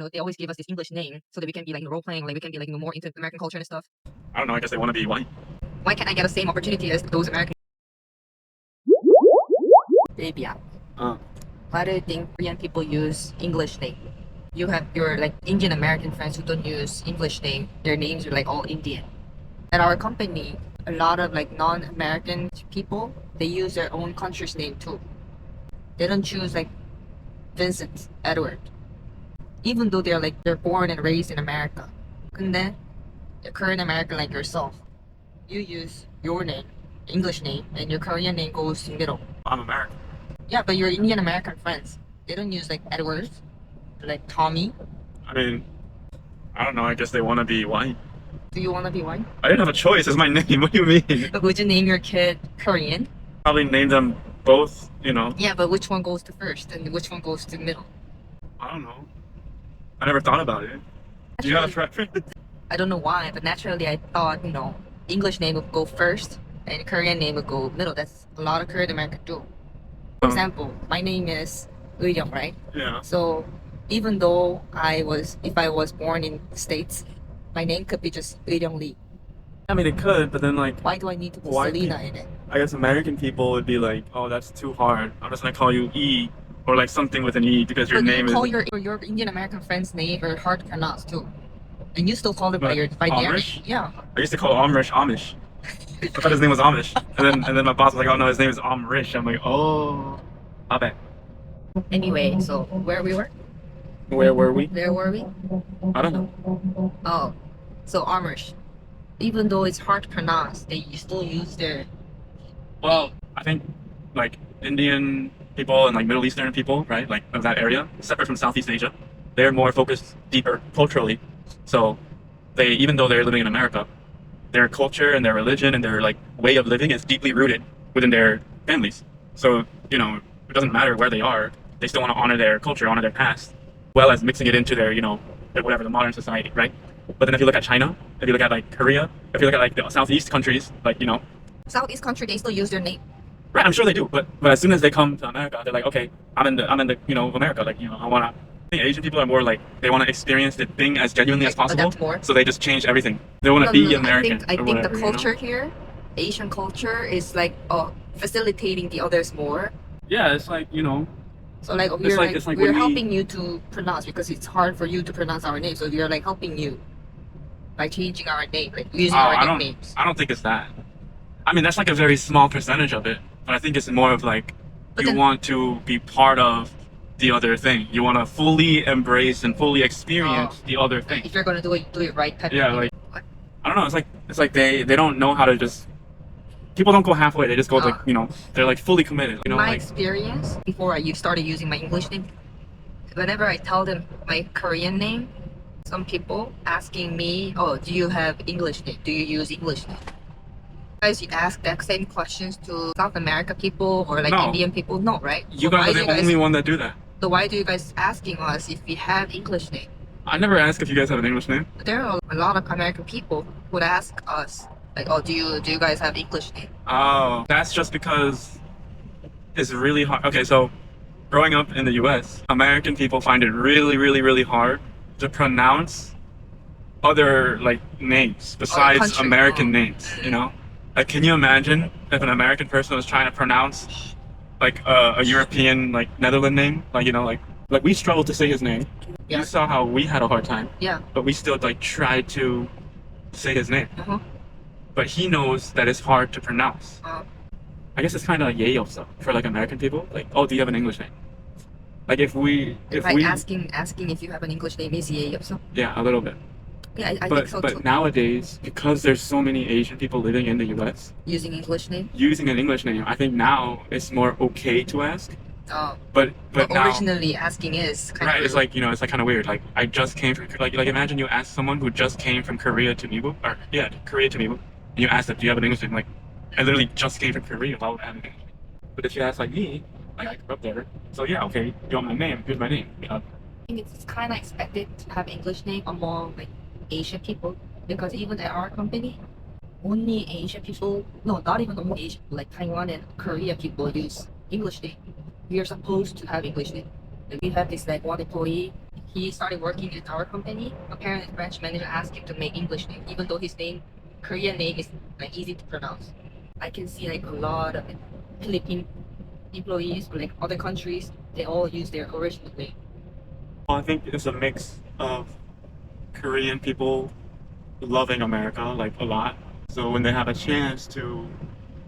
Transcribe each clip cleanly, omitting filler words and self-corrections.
they always give us this English name so that we can be like role playing, like we can be like more into American culture and stuff. I don't know. I guess they want to be white. Why can't I get the same opportunity as those American? Baby, why do you think Korean people use English name? You have your like Indian American friends who don't use English name. Their names are like all Indian. At our company, a lot of like non-American people, they use their own country's name too. They don't choose like Vincent, Edward, even though they're born and raised in America. 근데 the Korean American like yourself, you use your name, English name, and your Korean name goes to middle. I'm American. Yeah, but your Indian American friends, they don't use like Edward, like Tommy. I mean, I don't know. I guess they want to be white. Do you want to be white? I didn't have a choice. It's my name. What do you mean? But would you name your kid Korean? Probably name them both. Yeah, but which one goes to first and which one goes to middle? I don't know. I never thought about it. Do you have a preference? I don't know why, but naturally I thought, English name would go first and Korean name would go middle. That's a lot of Korean American do. For example, my name is William, right? Yeah. So even though if I was born in the States, my name could be just William Lee. I mean, it could, but then like, Why do I need to put Why Selena can't- in it? I guess American people would be like, oh, that's too hard. I'm just gonna call you E, or like something with an E because your But name you call is. your Indian American friend's name are hard to pronounce too. And you still call it by the Amish? Yeah. I used to call Amish. I thought his name was Amish, and then my boss was like, oh no, his name is Amrish. I'm like, oh, my bad. Anyway, so where we were? Where were we? Where were we? I don't know. Oh, so Amish. Even though it's hard to pronounce, they still use their. Well, I think like Indian people and like Middle Eastern people, right, like of that area, separate from Southeast Asia, they're more focused deeper culturally. So they, even though they're living in America, their culture and their religion and their like way of living is deeply rooted within their families. So it doesn't matter where they are, they still want to honor their culture, honor their past, well as mixing it into their whatever the modern society, right? But then if you look at China, if you look at like Korea, if you look at like the Southeast countries, like Southeast country, they still use their name. right, I'm sure they do, but as soon as they come to America, they're like, okay, I'm in the America, like I wanna. I think Asian people are more like they want to experience the thing as genuinely as possible, Adapt more. so they just change everything. They want to be American. I or think whatever, the culture here, Asian culture, is like facilitating the others more. Yeah, it's like So like it's like we're when we- helping you to pronounce because it's hard for you to pronounce our name. So we're like helping you by changing our name, like using our nicknames. I don't think it's that. I mean, that's like a very small percentage of it, but I think it's more of like But you then- want to be part of the other thing. You want to fully embrace and fully experience the other thing. If you're gonna do it right. Type of Yeah, thing. like I don't know. It's like they don't know how to just. People don't go halfway. They just go like they're like fully committed. My experience before I started using my English name, whenever I tell them my Korean name, some people asking me, "Oh, do you have English name? Do you use English name?" Guys, you ask that same questions to South America people or like No. Indian people? No, right? You So guys why are do the only one that do that. So why do you guys asking us if we have English name? I never ask if you guys have an English name. There are a lot of American people who would ask us like, "Oh, do you guys have English name?" Oh, that's just because it's really hard. Okay, so growing up in the U.S., American people find it really, really, really hard to pronounce other like names besides country. American names. Like, can you imagine if an American person was trying to pronounce like a European like Netherlands name? Like we struggled to say his name. Yeah. You saw how we had a hard time, Yeah. but we still like tried to say his name. Uh-huh. But he knows that it's hard to pronounce. I guess it's kind of like 예의없어 for like American people. Like, oh, do you have an English name? Like if we asking if you have an English name is 예의없어? yeah, a little bit. Yeah, I But think so too. nowadays, because there's so many Asian people living in the U.S. Using English name. using an English name, I think now it's more okay to ask. But But now, originally asking is kind right? of It's like it's like kind of weird. Like I just came from like imagine you ask someone who just came from Korea to Mibu or Korea to Mibu, and you ask them, do you have an English name? Like I literally just came from Korea. Why would I have an English name? But if you ask like me, like I grew up there, so yeah, okay, you want my name? Here's my name. I think it's kind of expected to have English name among like Asian people because even at our company, only Asian people, no, not even only Asian, like Taiwan and Korea people use English name. We are supposed to have English name. Like, we have this like one employee, he started working at our company, apparently French manager asked him to make English name, even though his name, Korean name is like easy to pronounce. I can see like a lot of Philippine employees from like other countries, they all use their original name. Well, I think it's a mix of Korean people loving America like a lot. So when they have a chance to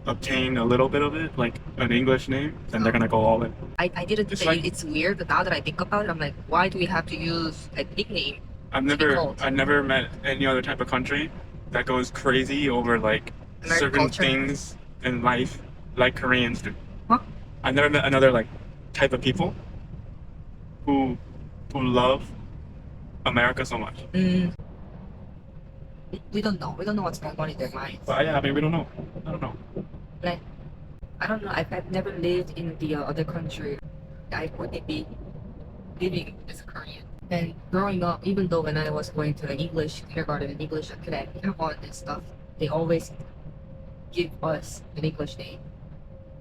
obtain a little bit of it, like an English name, then they're gonna go all in. I didn't It's think like- it's weird, but now that I think about it, I'm like, why do we have to use a nickname? I've never met any other type of country that goes crazy over like American certain culture? things in life like Koreans do. Huh? I've never met another like type of people who love America so much. We don't know. We don't know what's going on in their minds. But yeah, I mean, we don't know. I don't know. Like, I don't know. I've never lived in the other country. I wouldn't be living as a Korean. And growing up, even though when I was going to like English kindergarten and English academy and stuff, they always give us an English name.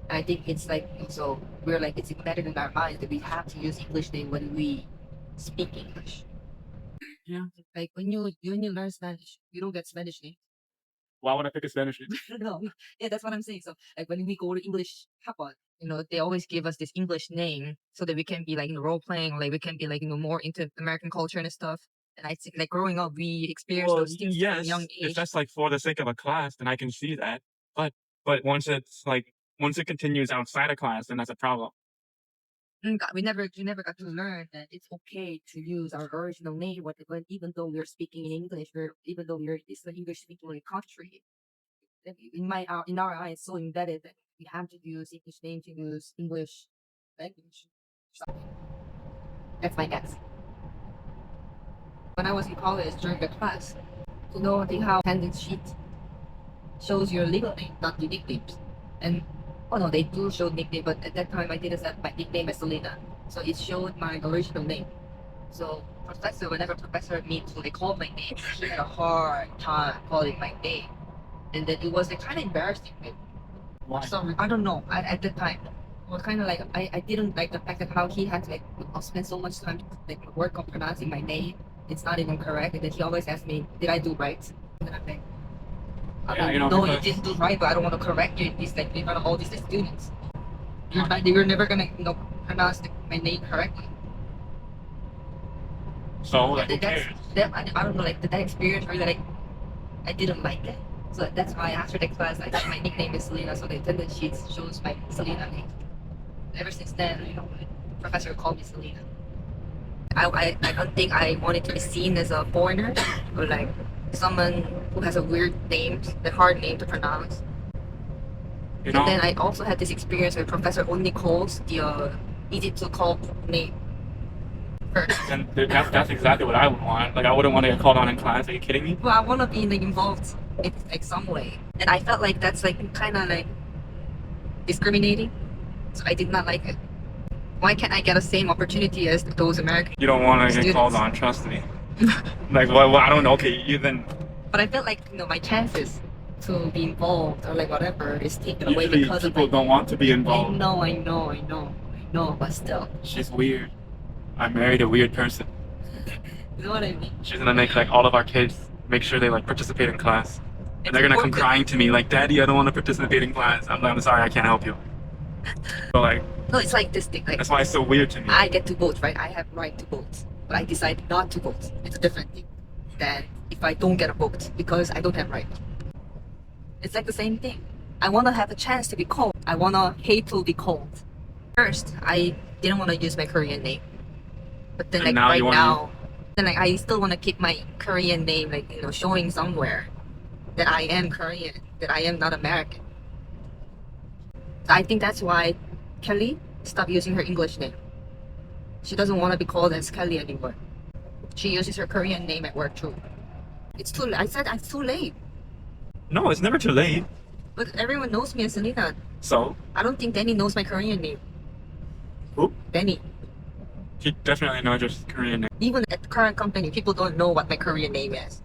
And I think it's like also we're like it's embedded in our minds that we have to use English name when we speak English. Yeah. Like when you learn Spanish, you don't get Spanish name. Why would I pick a Spanish name? No, yeah, that's what I'm saying. So like when we go to English Hapon, they always give us this English name so that we can be like role playing, like we can be like more into American culture and stuff. And I think like growing up, we experienced those things from a yes, young if age. that's like for the sake of a class, then I can see that. But once it continues outside of class, then that's a problem. We never got to learn that it's okay to use our original name when even though we're speaking in English, even though it's an English speaking country. In our eyes, so embedded that we have to use English name to use English language. That's my guess. When I was in college during the class, how attendance sheet shows your legal name, not your nicknames. And oh no, they do show nickname, but at that time I didn't set my nickname as Selena, so it showed my original name. So whenever professor needs to call my name, she had a hard time calling my name, and then it was kind of embarrassing. Why? So I don't know. At the time, it was kind of like I didn't like the fact that how he had to spend so much time to work on pronouncing my name. It's not even correct, and then he always asked me, "Did I do right?" And then I'm like, Yeah, "No, you because- didn't do right, but I don't want to correct you in front of all these students. You're never gonna pronounce my name correctly." So like, who That's- cares? I don't know, like that experience really I didn't like it. So that's why after the class I thought my nickname is Selena, so the attendance sheet shows my Selena name. Ever since then, professor called me Selena. I don't think I wanted to be seen as a foreigner or like someone who has a weird name, the hard name to pronounce. You And know, then I also had this experience where professor only calls the easy to call name first. and that's exactly what I would want. Like, I wouldn't want to get called on in class. Are you kidding me? Well, I want to be involved in some way, and I felt like that's kind of discriminating. So I did not like it. Why can't I get the same opportunity as those American? You don't want to get Students. called on. Trust me. Like, well, I don't know. Okay, you then. But I felt like my chances to be involved or whatever is taken away Usually because of people my. don't want to be I involved. know, but still, She's weird. I married a weird person. you know what I mean. She's gonna make all of our kids make sure they participate in class. And they're gonna come important. crying to me like, "Daddy, I don't want to participate in class." I'm sorry, I can't help you. So No, it's like this thing. that's why it's so weird to me. I get to vote, right? I have right to vote, but I decide not to vote. It's a different thing than if I don't get a vote because I don't have right. It's like the same thing. I want to have a chance to be called. I want to hate to be called. First, I didn't want to use my Korean name, but then And now you right wanna now, then I still want to keep my Korean name, showing somewhere that I am Korean, that I am not American. So I think that's why Kelly stopped using her English name. She doesn't want to be called as Kelly anymore. She uses her Korean name at work too. It's too. I said it's too late. No, it's never too late. But everyone knows me as Selena. So, I don't think Danny knows my Korean name. who? Danny. She definitely knows your Korean name. Even at the current company, people don't know what my Korean name is.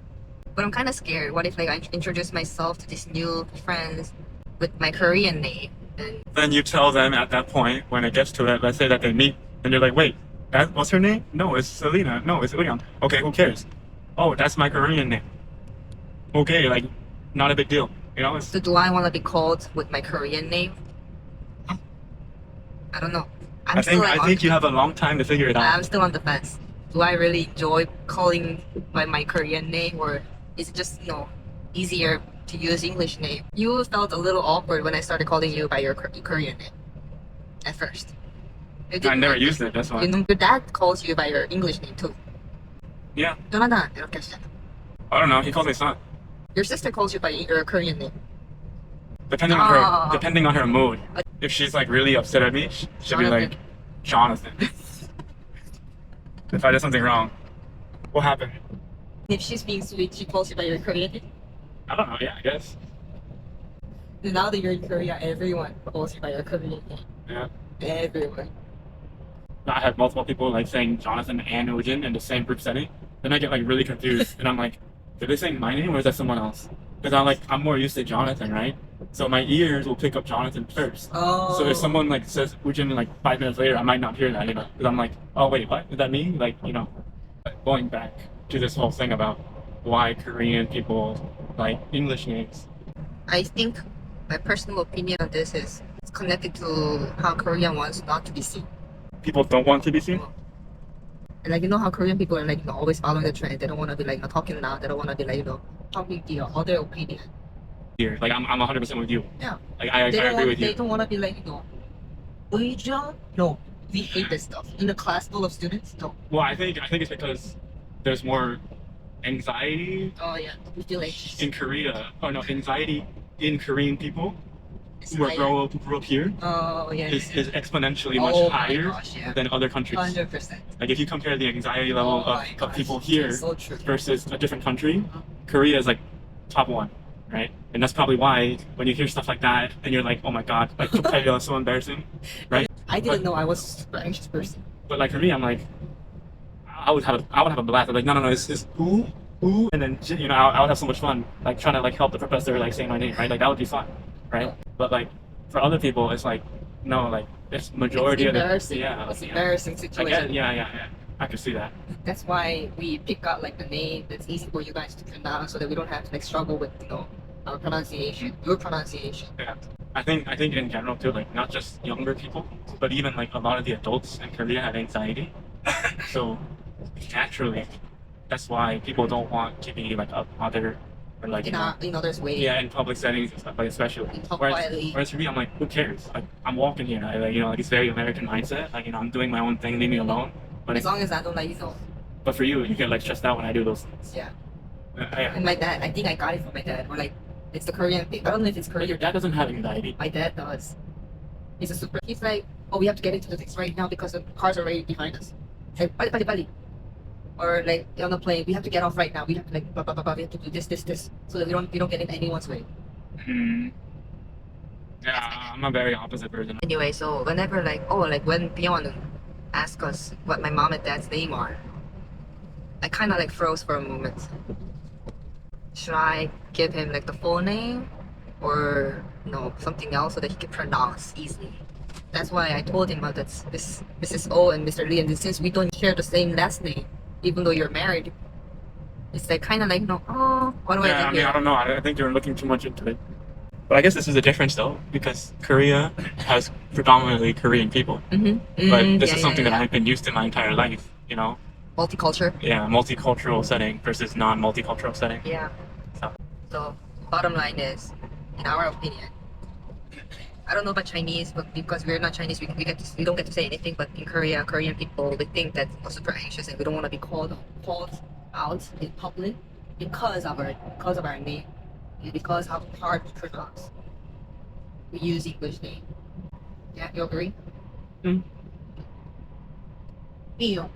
But I'm kind of scared. What if I introduce myself to these new friends with my Korean name? And Then you tell them at that point, when it gets to it, let's say that they meet, and you're like, "Wait, what's her name? No, it's Selena. No, it's Eun. Okay, who cares? Oh, that's my Korean name. Okay, like, not a big deal. You know, it's So do I want to be called with my Korean name? I don't know. I think you have a long time to figure it out. I'm still on the fence. Do I really enjoy calling by my Korean name, or is it just easier to use English name? You felt a little awkward when I started calling you by your Korean name at first. You I didn't never like used it. it. That's why. You know, your dad calls you by your English name too. Yeah. Jonathan, 이렇게 하시잖아. I don't know. He calls me son. Your sister calls you by your Korean name. Depending on her mood. If she's like really upset at me, she'll be like, Jonathan. If I did something wrong, what happened? If she's being sweet, she calls you by your Korean name. I don't know. Yeah, I guess. Now that you're in Korea, everyone calls you by your Korean name. Yeah. Everyone. I had multiple people like saying Jonathan and Ujin in the same group setting. Then I get like really confused, and I'm like, did they say my name or is that someone else? Because I'm more used to Jonathan, right? So my ears will pick up Jonathan first. Oh. So if someone like says Ujin like 5 minutes later, I might not hear that, because I'm like, oh wait, what? Is that me? Like, going back to this whole thing about why Korean people like English names. I think my personal opinion on this is it's connected to how Korean wants not to be seen. People don't want to be seen. And like how Korean people are like always following the trend. They don't want to be like talking loud. They don't want to be like talking the other opinion. Here, like I'm 100% with you. Yeah. Like I They agree with They you. don't want to be like Asia. No, we hate this stuff. In a class full of students, no. Well, I think it's because there's more anxiety Oh yeah, we feel anxious. in Korea. Oh no, anxiety in Korean people It's who higher. grew up here Oh yeah. is exponentially much Oh my higher gosh, yeah. than other countries. 100%. Like if you compare the anxiety level Oh my of gosh, people here that's so true. versus a different country, Korea is like top one, right? And that's probably why when you hear stuff like that and you're like, oh my god, like Korea is so embarrassing, right? I didn't know I was a super anxious person. But like for me, I'm like, I would have a blast. I'm like, no, it's who, and then I would have so much fun, like trying to like help the professor like say my name, right? Like that would be fun, right? But like for other people, it's like no, like it's majority It's of the embarrassing. yeah, It's yeah. embarrassing I situation. get, yeah. I can see that. That's why we pick out like the name that's easy for you guys to pronounce, so that we don't have to like struggle with our pronunciation, your pronunciation. Yeah. I think in general too, like not just younger people, but even like a lot of the adults in Korea have anxiety. So naturally, that's why people don't want to be like up other or like There's ways. yeah, in public settings and stuff, like especially. And talk quietly. Whereas for me, I'm like, who cares? Like I'm walking here, like it's very American mindset. Like I'm doing my own thing, leave me alone. But As long as I don't like but for you, you get like stressed out when I do those things. yeah. Yeah. And my dad, I think I got it from my dad, or like it's the Korean thing. I don't know if it's But your Korean. dad doesn't have anxiety. My dad does. He's like, oh, we have to get into the things right now because the cars are right behind us. Hey, pali. Or like on the plane, we have to get off right now. We have to like, blah, blah, blah, blah. We have to do this, so that we don't get in anyone's way. Hmm. Yeah, I'm a very opposite person. Anyway, so whenever when Bjorn asked us what my mom and dad's name are, I kind of like froze for a moment. Should I give him like the full name, or something else so that he can pronounce easily? That's why I told him that this Mrs. O and Mr. Lee, and since we don't share the same last name, even though you're married, it's like kind of like what do I Yeah, do I mean, here? I don't know. I think you're looking too much into it. But I guess this is a difference though, because Korea has predominantly Korean people. Mm-hmm. But this is something that I've been used to my entire life, Multicultural. Yeah, multicultural setting versus non-multicultural setting. Yeah. So. So, bottom line is, in our opinion, I don't know about Chinese, but because we're not Chinese, we don't get to say anything. But in Korea, Korean people, they think that we're super anxious and we don't want to be called out in public because of our name and because how hard to pronounce. We use English name. Yeah, you agree? Mm. Iyo.